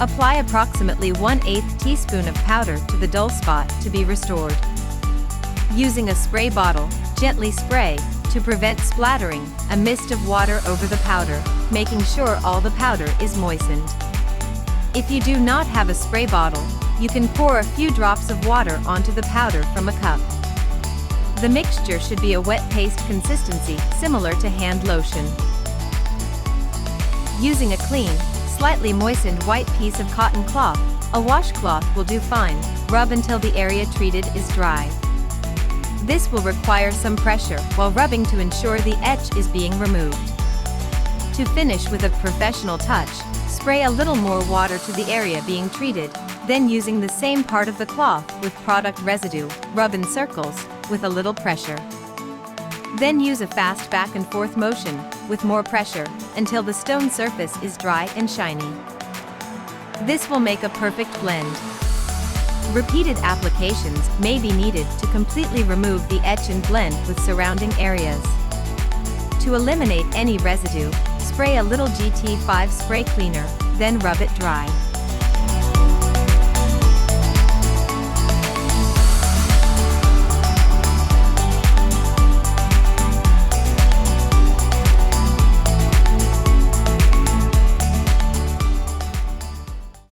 Apply approximately 1/8 teaspoon of powder to the dull spot to be restored. Using a spray bottle, gently spray, to prevent splattering, a mist of water over the powder, making sure all the powder is moistened. If you do not have a spray bottle, you can pour a few drops of water onto the powder from a cup. The mixture should be a wet paste consistency, similar to hand lotion. Using a clean, slightly moistened white piece of cotton cloth, a washcloth will do fine. Rub until the area treated is dry. This will require some pressure while rubbing to ensure the etch is being removed. To finish with a professional touch, spray a little more water to the area being treated, then using the same part of the cloth with product residue, rub in circles, with a little pressure. Then use a fast back and forth motion, with more pressure, until the stone surface is dry and shiny. This will make a perfect blend. Repeated applications may be needed to completely remove the etch and blend with surrounding areas. To eliminate any residue, spray a little GT5 spray cleaner, then rub it dry.